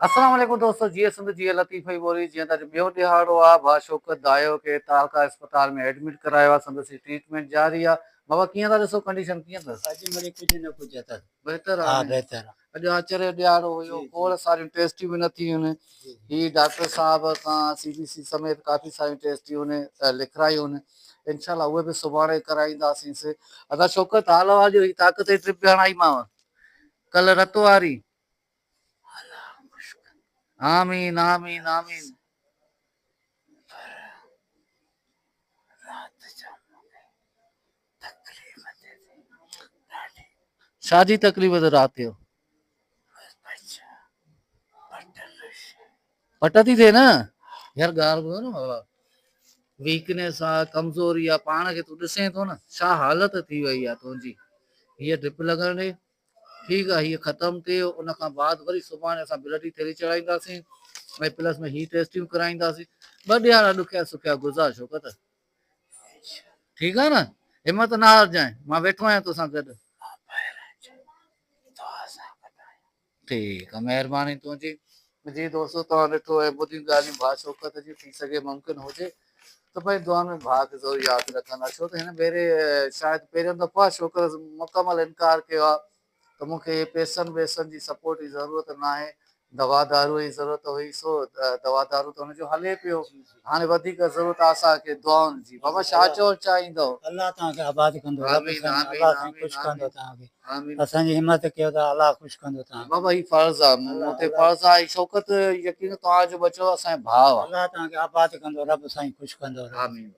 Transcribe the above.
अस्सलाम वालेकुम दोस्तों, जी सिंध जी लतीफ़ ही बोली जी त ॿियो ॾिहाड़ो आहे। भा शौकत दायो खे तालका अस्पताल में एडमिट करायो आहे। संदसि ट्रीटमेंट जारी आहे। बाबा कीअं था ॾिसो, कंडीशन कीअं अथसि? अॼु मिड़ई कुझु न कुझु अथसि। बहितर हा आहे। बहितर अॼु आचरे ॾियारो हुयो, खोड़ सारियूं टेस्टियूं बि न थियूं आहिनि। ही डॉक्टर साहब खां CBC समेत काफ़ी सारियूं टेस्टियूं लिखायूं आहिनि। इंशाल्लाह उहे बि सुभाणे कराईंदासीं। अदा शौकत हाल वाजो ही ताक़त जी ट्रिप हणाईमांव कल्ह रत वारी। आमीन आमीन आमीन। शादी तकलीफ़ त रात जो पट थी थिए न यार, ॻाल्हि ॿुधो न बाबा। वीकनेस आहे, कमज़ोरी आहे, पाण खे तूं ॾिसे थो न छा हालत थी वई आहे तुंहिंजी। हीअ ड्रिप लॻण ॾे, ठीकु आहे, हीअ ख़तमु थिए उन खां बाद वरी सुभाणे असां ब्लड जी थैली चढ़ाईंदासीं ऐं प्लस में ही टेस्टियूं कराईंदासीं। ॿ ॾियारा ॾुखिया सुखिया गुज़ार शौकत, ठीकु आहे न। हिमत न हारजांइ, मां वेठो आहियां तोसां गॾु। ठीकु आहे, महिरबानी तुंहिंजी। जी दोस्तो, तव्हां ॾिठो ऐं ॿुधी ॻाल्हियूं भा शौकत जी। थी सघे मुमकिन हुजे त भई दुआ में भाउ खे ज़रूरु यादि रखंदा, छो त हिन भेरे शायदि पहिरियों दफ़ो आहे छोकिरे मुकमल इनकार कयो आहे त मूंखे पैसनि वैसनि जी सपोर्ट जी ज़रूरत न आहे। दवा दारू जी ज़रूरत हुई, सो दवा दारू त हुनजो हले पियो। हाणे वधीक ज़रूरत आहे असांखे दुआउनि जी। बाबा छा चवणु चाहींदव? अलाह तव्हांखे आबाद कंदो, आमीन आमीन अलाह साईं आमीन ख़ुशि कंदो आमीन तव्हांखे। आमीन। असांजी हिमत कयो त अलाह ख़ुशि कंदो तव्हांखे। बाबा ही फर्ज़ आहे, मूं ते फर्ज़ आहे। शौकत यकीन तव्हांजो बचो असांजो भाउ आहे। अलाह तव्हांखे आबाद कंदो, रब साईं ख़ुशि कंदो। आमीन।